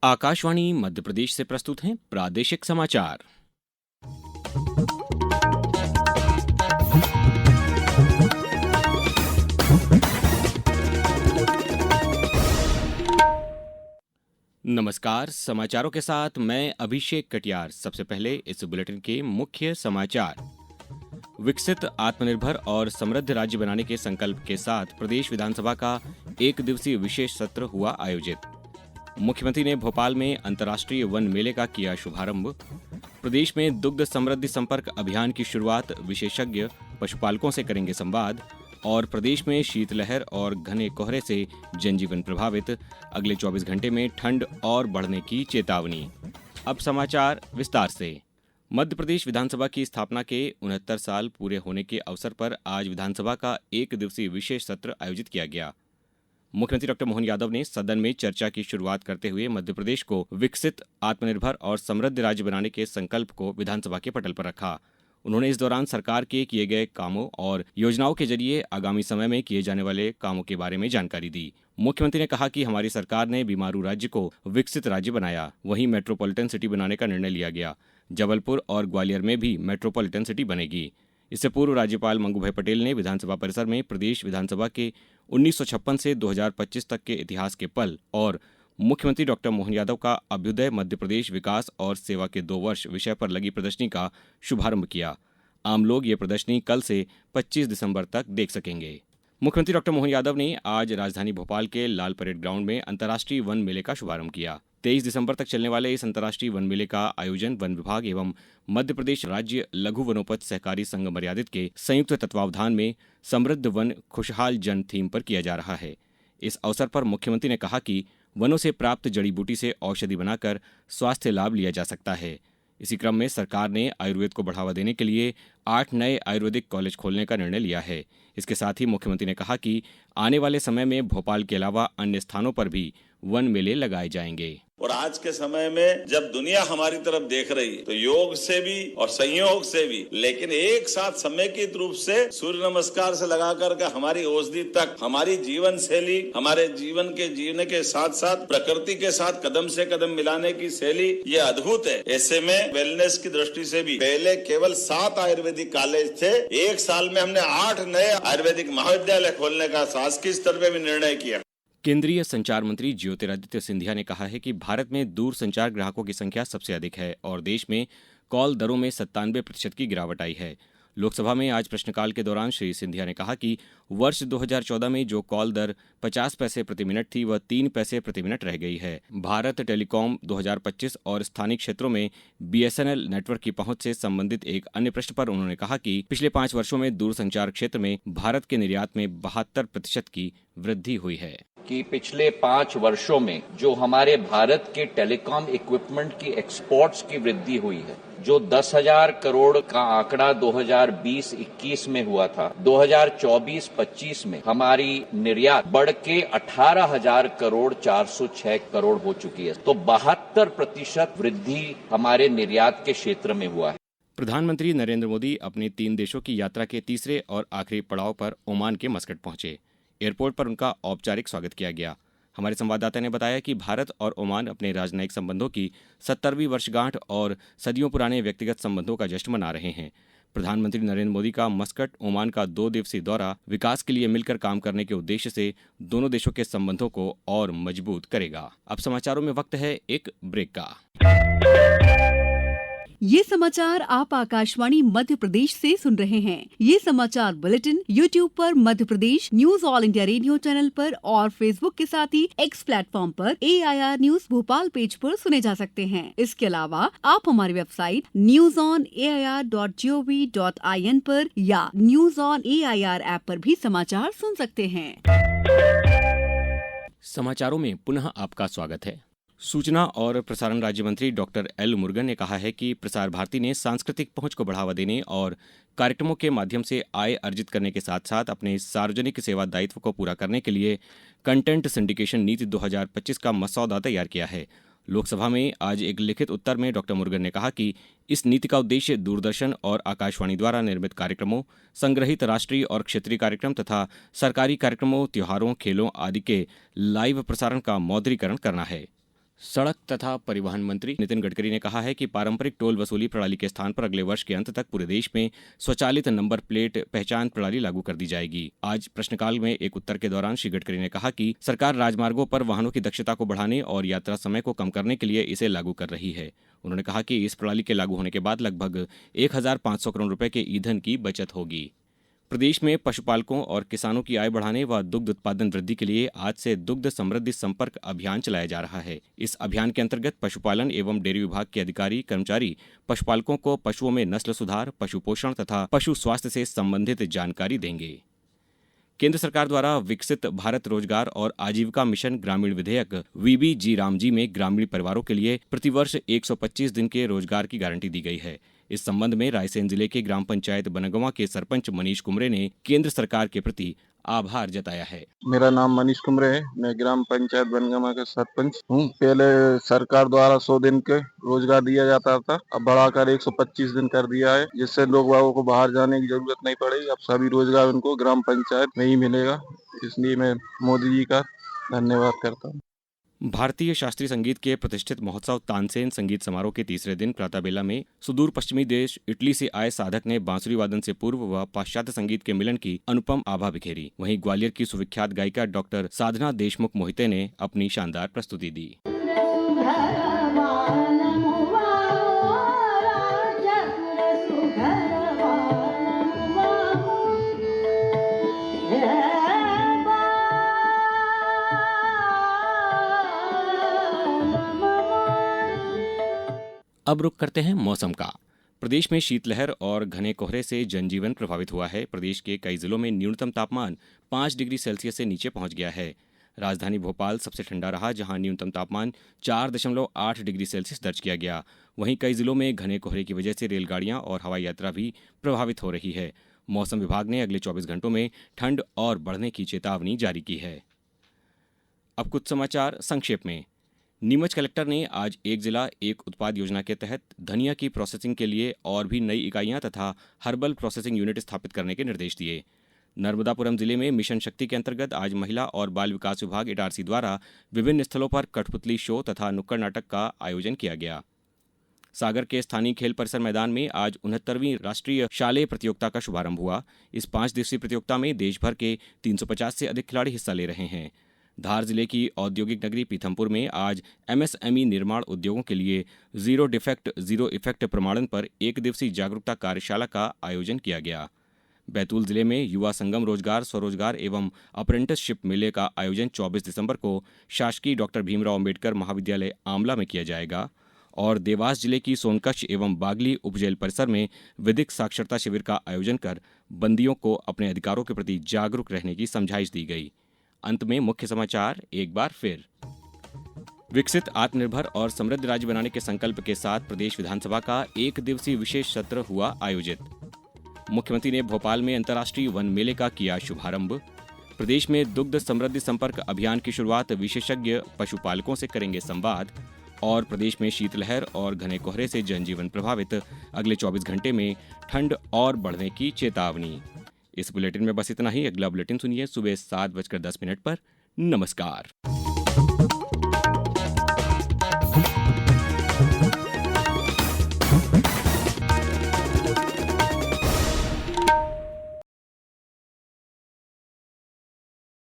आकाशवाणी मध्य प्रदेश से प्रस्तुत हैं प्रादेशिक समाचार। नमस्कार, समाचारों के साथ मैं अभिषेक कटियार। सबसे पहले इस बुलेटिन के मुख्य समाचार। विकसित, आत्मनिर्भर और समृद्ध राज्य बनाने के संकल्प के साथ प्रदेश विधानसभा का एक दिवसीय विशेष सत्र हुआ आयोजित। मुख्यमंत्री ने भोपाल में अंतर्राष्ट्रीय वन मेले का किया शुभारंभ। प्रदेश में दुग्ध समृद्धि संपर्क अभियान की शुरुआत, विशेषज्ञ पशुपालकों से करेंगे संवाद। और प्रदेश में शीतलहर और घने कोहरे से जनजीवन प्रभावित, अगले 24 घंटे में ठंड और बढ़ने की चेतावनी। अब समाचार विस्तार से। मध्य प्रदेश विधानसभा की स्थापना के 69 साल पूरे होने के अवसर पर आज विधानसभा का एक दिवसीय विशेष सत्र आयोजित किया गया। मुख्यमंत्री डॉक्टर मोहन यादव ने सदन में चर्चा की शुरुआत करते हुए मध्य प्रदेश को विकसित, आत्मनिर्भर और समृद्ध राज्य बनाने के संकल्प को विधानसभा के पटल पर रखा। उन्होंने इस दौरान सरकार के किए गए कामों और योजनाओं के जरिए आगामी समय में किए जाने वाले कामों के बारे में जानकारी दी। मुख्यमंत्री ने कहा कि हमारी सरकार ने बीमारू राज्य को विकसित राज्य बनाया, वहीं मेट्रोपॉलिटन सिटी बनाने का निर्णय लिया गया। जबलपुर और ग्वालियर में भी मेट्रोपॉलिटन सिटी बनेगी। इससे पूर्व राज्यपाल मंगू भाई पटेल ने विधानसभा परिसर में प्रदेश विधानसभा के 1956 से 2025 तक के इतिहास के पल और मुख्यमंत्री डॉक्टर मोहन यादव का अभ्युदय मध्य प्रदेश विकास और सेवा के 2 वर्ष विषय पर लगी प्रदर्शनी का शुभारंभ किया। आम लोग ये प्रदर्शनी कल से 25 दिसंबर तक देख सकेंगे। मुख्यमंत्री डॉक्टर मोहन यादव ने आज राजधानी भोपाल के लाल परेड ग्राउंड में अंतर्राष्ट्रीय वन मेले का शुभारंभ किया। 23 दिसंबर तक चलने वाले इस अंतर्राष्ट्रीय वन मेले का आयोजन वन विभाग एवं मध्य प्रदेश राज्य लघु वनोपज सहकारी संघ मर्यादित के संयुक्त तत्वावधान में समृद्ध वन खुशहाल जन थीम पर किया जा रहा है। इस अवसर पर मुख्यमंत्री ने कहा कि वनों से प्राप्त जड़ी बूटी से औषधि बनाकर स्वास्थ्य लाभ लिया जा सकता है। इसी क्रम में सरकार ने आयुर्वेद को बढ़ावा देने के लिए 8 नए आयुर्वेदिक कॉलेज खोलने का निर्णय लिया है। इसके साथ ही मुख्यमंत्री ने कहा कि आने वाले समय में भोपाल के अलावा अन्य स्थानों पर भी वन मेले लगाए जाएंगे। और आज के समय में जब दुनिया हमारी तरफ देख रही है तो योग से भी और संयोग से भी, लेकिन एक साथ समेकित रूप से सूर्य नमस्कार से लगा करके हमारी औषधि तक, हमारी जीवन शैली, हमारे जीवन के जीने के साथ साथ प्रकृति के साथ कदम से कदम मिलाने की शैली ये अद्भुत है। ऐसे में वेलनेस की दृष्टि से भी पहले केवल 7 आयुर्वेदिक कॉलेज थे, एक साल में हमने 8 नए आयुर्वेदिक महाविद्यालय खोलने का शासकीय स्तर पर भी निर्णय किया। केंद्रीय संचार मंत्री ज्योतिरादित्य सिंधिया ने कहा है कि भारत में दूर संचार ग्राहकों की संख्या सबसे अधिक है और देश में कॉल दरों में 97% की गिरावट आई है। लोकसभा में आज प्रश्नकाल के दौरान श्री सिंधिया ने कहा कि वर्ष 2014 में जो कॉल दर 50 पैसे प्रति मिनट थी वह 3 पैसे प्रति मिनट रह गई है। भारत टेलीकॉम 2025 और स्थानीय क्षेत्रों में BSNL नेटवर्क की पहुंच से संबंधित एक अन्य प्रश्न पर उन्होंने कहा कि पिछले 5 वर्षों में दूरसंचार क्षेत्र में भारत के निर्यात में 72% की वृद्धि हुई है। कि पिछले 5 वर्षों में जो हमारे भारत के टेलीकॉम इक्विपमेंट की एक्सपोर्ट्स की वृद्धि हुई है, जो 10,000 करोड़ का आंकड़ा 2020-21 में हुआ था, 2024-25 में हमारी निर्यात बढ़ के 18,000 करोड़ 406 करोड़ हो चुकी है। तो 72% वृद्धि हमारे निर्यात के क्षेत्र में हुआ है। प्रधानमंत्री नरेंद्र मोदी अपनी 3 देशों की यात्रा के तीसरे और आखिरी पड़ाव पर ओमान के मस्कट पहुंचे। एयरपोर्ट पर उनका औपचारिक स्वागत किया गया। हमारे संवाददाता ने बताया कि भारत और ओमान अपने राजनयिक संबंधों की 70वीं वर्षगांठ और सदियों पुराने व्यक्तिगत संबंधों का जश्न मना रहे हैं। प्रधानमंत्री नरेंद्र मोदी का मस्कट ओमान का 2 दिवसीय दौरा विकास के लिए मिलकर काम करने के उद्देश्य से दोनों देशों के संबंधों को और मजबूत करेगा। अब समाचारों में वक्त है एक ब्रेक का। ये समाचार आप आकाशवाणी मध्य प्रदेश से सुन रहे हैं। ये समाचार बुलेटिन YouTube पर Madhya Pradesh news all India radio channel पर और Facebook के साथ ही X प्लेटफॉर्म पर AIR न्यूज भोपाल पेज पर सुने जा सकते हैं। इसके अलावा आप हमारी वेबसाइट newsonair.gov.in पर या न्यूज ऑन AIR ऐप पर भी समाचार सुन सकते हैं। समाचारों में पुनः आपका स्वागत है। सूचना और प्रसारण राज्य मंत्री डॉक्टर एल मुरुगन ने कहा है कि प्रसार भारती ने सांस्कृतिक पहुंच को बढ़ावा देने और कार्यक्रमों के माध्यम से आय अर्जित करने के साथ साथ अपने सार्वजनिक सेवा दायित्व को पूरा करने के लिए कंटेंट सिंडिकेशन नीति 2025 का मसौदा तैयार किया है। लोकसभा में आज एक लिखित उत्तर में डॉक्टर मुरुगन ने कहा कि इस नीति का उद्देश्य दूरदर्शन और आकाशवाणी द्वारा निर्मित कार्यक्रमों, संग्रहित राष्ट्रीय और क्षेत्रीय कार्यक्रम तथा सरकारी कार्यक्रमों, त्योहारों, खेलों आदि के लाइव प्रसारण का मौद्रीकरण करना है। सड़क तथा परिवहन मंत्री नितिन गडकरी ने कहा है कि पारंपरिक टोल वसूली प्रणाली के स्थान पर अगले वर्ष के अंत तक पूरे देश में स्वचालित नंबर प्लेट पहचान प्रणाली लागू कर दी जाएगी। आज प्रश्नकाल में एक उत्तर के दौरान श्री गडकरी ने कहा कि सरकार राजमार्गों पर वाहनों की दक्षता को बढ़ाने और यात्रा समय को कम करने के लिए इसे लागू कर रही है। उन्होंने कहा कि इस प्रणाली के लागू होने के बाद लगभग 1,500 करोड़ रुपए के ईंधन की बचत होगी। प्रदेश में पशुपालकों और किसानों की आय बढ़ाने व दुग्ध उत्पादन वृद्धि के लिए आज से दुग्ध समृद्धि संपर्क अभियान चलाया जा रहा है। इस अभियान के अंतर्गत पशुपालन एवं डेयरी विभाग के अधिकारी कर्मचारी पशुपालकों को पशुओं में नस्ल सुधार, पशु पोषण तथा पशु स्वास्थ्य से संबंधित जानकारी देंगे। केंद्र सरकार द्वारा विकसित भारत रोजगार और आजीविका मिशन ग्रामीण विधेयक VBG रामजी में ग्रामीण परिवारों के लिए प्रतिवर्ष 125 दिन के रोजगार की गारंटी दी गई है। इस संबंध में रायसेन जिले के ग्राम पंचायत बनगवा के सरपंच मनीष कुमरे ने केंद्र सरकार के प्रति आभार जताया है। मेरा नाम मनीष कुमरे है। मैं ग्राम पंचायत बनगमा का सरपंच हूँ। पहले सरकार द्वारा 100 दिन के रोजगार दिया जाता था, अब बढ़ाकर 125 दिन कर दिया है, जिससे लोग बागों को बाहर जाने की जरूरत नहीं पड़ेगी। अब सभी रोजगार उनको ग्राम पंचायत में ही मिलेगा। इसलिए मैं मोदी जी का धन्यवाद करता हूँ। भारतीय शास्त्रीय संगीत के प्रतिष्ठित महोत्सव तानसेन संगीत समारोह के तीसरे दिन प्रातःबेला में सुदूर पश्चिमी देश इटली से आए साधक ने बांसुरी वादन से पूर्व व पाश्चात्य संगीत के मिलन की अनुपम आभा बिखेरी। वहीं ग्वालियर की सुविख्यात गायिका डॉक्टर साधना देशमुख मोहिते ने अपनी शानदार प्रस्तुति दी। अब रुक करते हैं मौसम का। प्रदेश में शीतलहर और घने कोहरे से जनजीवन प्रभावित हुआ है। प्रदेश के कई जिलों में न्यूनतम तापमान 5 डिग्री सेल्सियस से नीचे पहुंच गया है। राजधानी भोपाल सबसे ठंडा रहा, जहां न्यूनतम तापमान 4.8 डिग्री सेल्सियस दर्ज किया गया। वहीं कई जिलों में घने कोहरे की वजह से रेलगाड़ियां और हवाई यात्रा भी प्रभावित हो रही है। मौसम विभाग ने अगले 24 घंटों में ठंड और बढ़ने की चेतावनी जारी की है। अब कुछ समाचार संक्षेप में। नीमच कलेक्टर ने आज एक जिला एक उत्पाद योजना के तहत धनिया की प्रोसेसिंग के लिए और भी नई इकाइयां तथा हर्बल प्रोसेसिंग यूनिट स्थापित करने के निर्देश दिए। नर्मदापुरम जिले में मिशन शक्ति के अंतर्गत आज महिला और बाल विकास विभाग इटारसी द्वारा विभिन्न स्थलों पर कठपुतली शो तथा नुक्कड़ नाटक का आयोजन किया गया। सागर के स्थानीय खेल परिसर मैदान में आज 69वीं राष्ट्रीय शालेय प्रतियोगिता का शुभारंभ हुआ। इस 5 दिवसीय प्रतियोगिता में देश भर के 350 से अधिक खिलाड़ी हिस्सा ले रहे हैं। धार जिले की औद्योगिक नगरी पीथमपुर में आज MSME निर्माण उद्योगों के लिए जीरो डिफेक्ट जीरो इफेक्ट प्रमाणन पर एक दिवसीय जागरूकता कार्यशाला का आयोजन किया गया। बैतूल जिले में युवा संगम रोजगार स्वरोजगार एवं अप्रेंटिसशिप मेले का आयोजन 24 दिसंबर को शासकीय डॉक्टर भीमराव अंबेडकर महाविद्यालय आमला में किया जाएगा। और देवास जिले की सोनकच्छ एवं बागली उपजेल परिसर में विधिक साक्षरता शिविर का आयोजन कर बंदियों को अपने अधिकारों के प्रति जागरूक रहने की समझाइश दी गई। अंत में मुख्य समाचार एक बार फिर। विकसित आत्मनिर्भर और समृद्ध राज्य बनाने के संकल्प के साथ प्रदेश विधानसभा का एक दिवसीय विशेष सत्र हुआ आयोजित। मुख्यमंत्री ने भोपाल में अंतर्राष्ट्रीय वन मेले का किया शुभारंभ। प्रदेश में दुग्ध समृद्धि संपर्क अभियान की शुरुआत, विशेषज्ञ पशुपालकों से करेंगे संवाद। और प्रदेश में शीतलहर और घने कोहरे से जनजीवन प्रभावित, अगले 24 घंटे में ठंड और बढ़ने की चेतावनी। इस बुलेटिन में बस इतना ही। अगला बुलेटिन सुनिए सुबह 7:10 पर। नमस्कार।